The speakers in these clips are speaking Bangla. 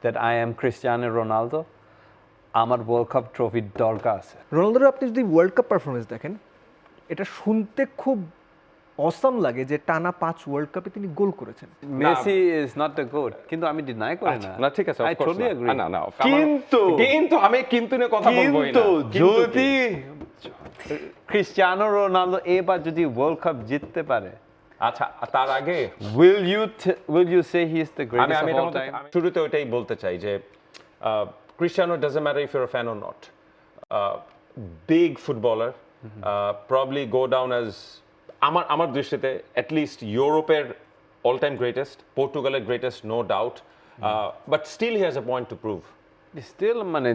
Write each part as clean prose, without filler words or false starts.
that I am Cristiano Ronaldo, আমার ওয়ার্ল্ড কাপ ট্রফির দরকার আছে। রোনালদোর আপনি যদি ওয়ার্ল্ড কাপ পারফরমেন্স দেখেন, এটা শুনতে খুব অসাম লাগে যে টানা 5 ওয়ার্ল্ড কাপে তিনি গোল করেছেন। Messi is not the goat, কিন্তু আমি ডিনাই করি না। না ঠিক আছে, I totally agree. না কিন্তু আমি কিন্তু নিয়ে কথা বলবো না। যদি ক্রিস্টিয়ানো রোনালদো এবার যদি ওয়ার্ল্ড কাপ জিততে পারে, আচ্ছা তার আগে will you say he is the আমি greatest আমি of এটার all মধ্যে time? আমি শুরুতে ওইটাই বলতে চাই যে Cristiano doesn't matter if you're a fan or not. Big footballer, probably go down as আমার দৃষ্টিতে at least ইউরোপের all time greatest, পর্তুগালের greatest no doubt, but still he has a point to prove. Still মানে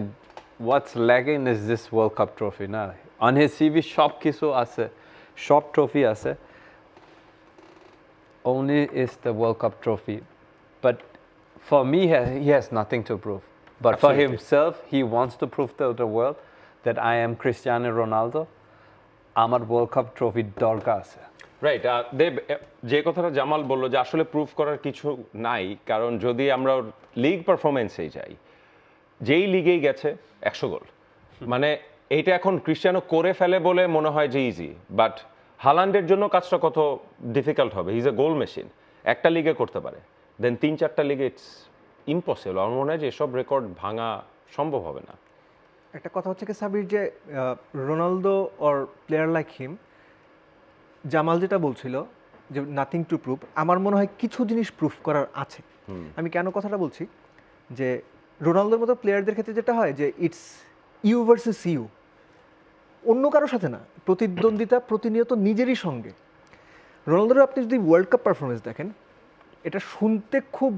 what's lacking is this World Cup trophy না। On his CV সব কিছু আছে, সব ট্রফি আছে, only is the World Cup trophy. But for me, he has nothing to prove. But for Absolutely. himself, he wants to prove to the world that I am Cristiano Ronaldo. আমার ওয়ার্ল্ড কাপ ট্রফির দরকার আছে। রাইট দেব, যে কথাটা জামাল বললো যে আসলে প্রুফ করার কিছু নাই, কারণ যদি আমরা লিগ পারফরমেন্সেই যাই, যেই লিগেই গেছে 100 গোল, মানে এইটা এখন ক্রিস্টিয়ানো করে ফেলে বলে মনে হয় যে ইজি, বাট হালান্ডের জন্য কাজটা কত ডিফিকাল্ট হবে। হিজ এ গোল মেশিন, একটা লিগে করতে পারে, দেন 3-4টা লিগে ইটস ইম্পসিবল। আমার মনে হয় যে এসব রেকর্ড ভাঙা সম্ভব হবে না। একটা কথা হচ্ছে কি সাবির, যে Ronaldo or player like him, Jamal যেটা বলছিল যে নাথিং টু প্রুভ, আমার মনে হয় কিছু জিনিস প্রুফ করার আছে। আমি কেন কথাটা বলছি, যে রোনালদোর মতো প্লেয়ারদের ক্ষেত্রে যেটা হয় যে ইটস ইউ ভার্সেস ইউ, অন্য কারোর সাথে না, প্রতিদ্বন্দ্বিতা প্রতিনিয়ত নিজেরই সঙ্গে। রোনালদোর আপনি যদি ওয়ার্ল্ড কাপ পারফরমেন্স দেখেন, এটা শুনতে খুব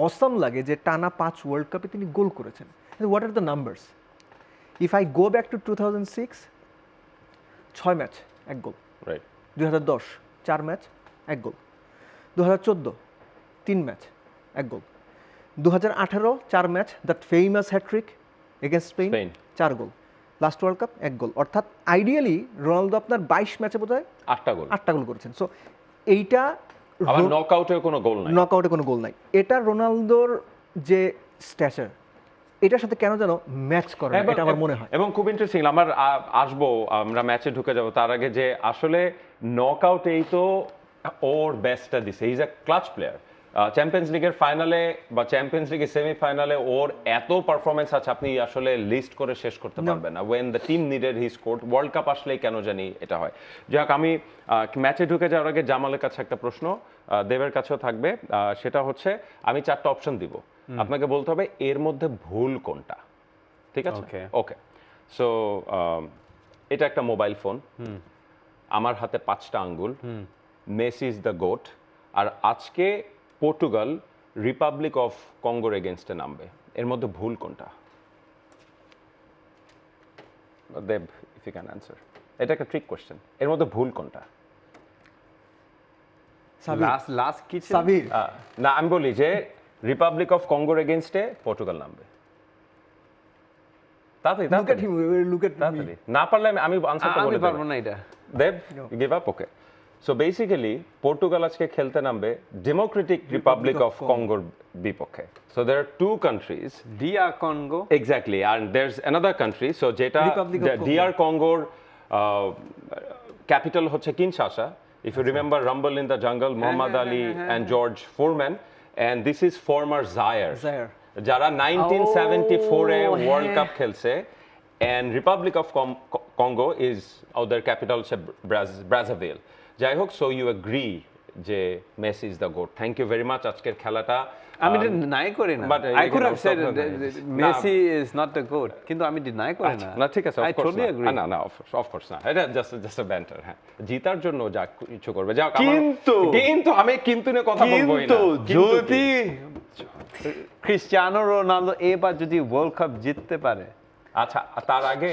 অসাম লাগে যে টানা 5 ওয়ার্ল্ড কাপে তিনি গোল করেছেন। What are the numbers? If I go back to 2006, 6 match 1 goal. Right. 2010 4 match 1 goal. 2014 3 match 1 goal. 2018 4 match, that famous hat-trick against Spain, 4 goal. Last world cup 1 goal. অর্থাৎ আইডিয়ালি রোনালদো আপনার 22 ম্যাচে বোধহয় 8টা গোল, 8টা গোল করেছেন। সো এইটা আবার নকআউটে কোনো গোল নাই, নকআউটে কোনো গোল নাই। এটা রোনালদোর যে স্ট্যাচার, এটার সাথে কেন যেন ম্যাচ করে না, এটা আমার মনে হয়। এবং খুব ইন্টারেস্টিং, আমার আসবো, আমরা ম্যাচে ঢুকে যাব, তার আগে যে আসলে নকআউটেই তো ওর বেস্টটা দিছে। Is a clutch player. Champions লিগের ফাইনালে বা চ্যাম্পিয়ন্স লিগের সেমিফাইনালে ওর এত পারফরমেন্স আছে, আপনি আসলে লিস্ট করে শেষ করতে পারবেন না। When the team needed he scored. World cup আসলেই কেন জানি এটা হয়। যাক, আমি ম্যাচে ঢুকে যাওয়ার আগে জামালের কাছে একটা প্রশ্ন, দেবের কাছেও থাকবে, সেটা হচ্ছে আমি 4টা অপশন দিব, আপনাকে বলতে হবে এর মধ্যে ভুল কোনটা। ঠিক আছে? ওকে। সো এটা একটা মোবাইল ফোন, আমার হাতে 5টা আঙ্গুল, মেসি ইজ দ্য গোট, আর আজকে পর্তুগাল রিপাবলিক অফ কঙ্গোর এগেনস্টে নামবে। এর মধ্যে ভুল কোনটা? দেব, ইফ ইউ ক্যান অ্যান্সার। এটা একটা ট্রিক কোশ্চেন। এর মধ্যে ভুল কোনটা? লাস্ট কি ছিল? সাবির, না, আমি বলি যে রিপাবলিক অফ কঙ্গোর এগেনস্টে পর্তুগাল নামবে। তাড়াতাড়ি look at him, look at me. তাড়াতাড়ি। না পারলে আমি আনসারটা আমি বলে পারবো দেব। না এটা। Dev, give up? Okay. So basically Portugal আজকে খেলতে নামবে ডেমোক্রেটিক রিপাবলিক অফ কঙ্গোর বিপক্ষে। So there are 2 countries, DR Congo, exactly, and there's another country, so যেটা Republic of Congo. DR কঙ্গোর ক্যাপিটাল হচ্ছে Kinshasa. If you remember Rumble in the Jungle, Muhammad Ali and George Foreman, and this is former Zaire, যারা 1974-এ ওয়ার্ল্ড কাপ খেলছে, and Republic of Congo is their capital হচ্ছে ব্রাজাভিল। যাই হোক, সো ইউ এগ্রি যে Messi is the GOAT. Thank you very much. আজকের খেলাটা আমি এটা ডিনাই করি না। But I could have said না, Messi is not the goat, কিন্তু আমি ডিনাই করি না। না ঠিক আছে, I totally agree. না অফ কোর্স না, এটা জাস্ট আ ব্যান্টার। হ্যাঁ, জিতার জন্য যা কিছু করবে। যাও, কিন্তু আমি কিন্তু নিয়ে কথা বলবোই না। যদি ক্রিস্টিয়ানো রোনালদো এবার যদি ওয়ার্ল্ড কাপ জিততে পারে, আচ্ছা তার আগে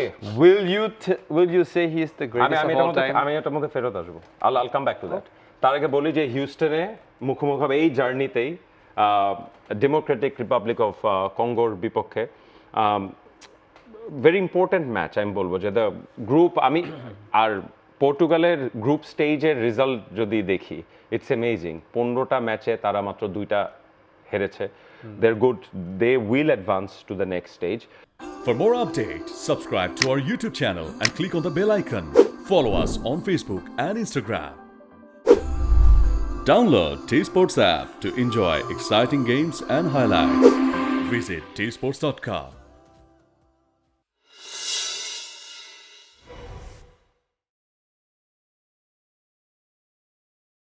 will you say he is the greatest of all time? আমি এটার মধ্যে ফেরত আসবো। I'll come back to that. তার আগে বলি যে হিউস্টনে মুখোমুখি হবে এই জার্নিতেই ডেমোক্রেটিক রিপাবলিক অফ কঙ্গোর বিপক্ষে। ভেরি ইম্পর্টেন্ট ম্যাচ আমি বলবো, যে দ্য গ্রুপ, আমি আর পর্তুগালের গ্রুপ স্টেজের রেজাল্ট যদি দেখি, ইটস অ্যামেজিং। 15টা ম্যাচে তারা মাত্র 2টা হেরেছে। they're good. They will advance to the next stage. For more updates, subscribe to our YouTube channel and click on the bell icon. Follow us on Facebook and Instagram. Download T Sports app to enjoy exciting games and highlights. Visit tsports.com.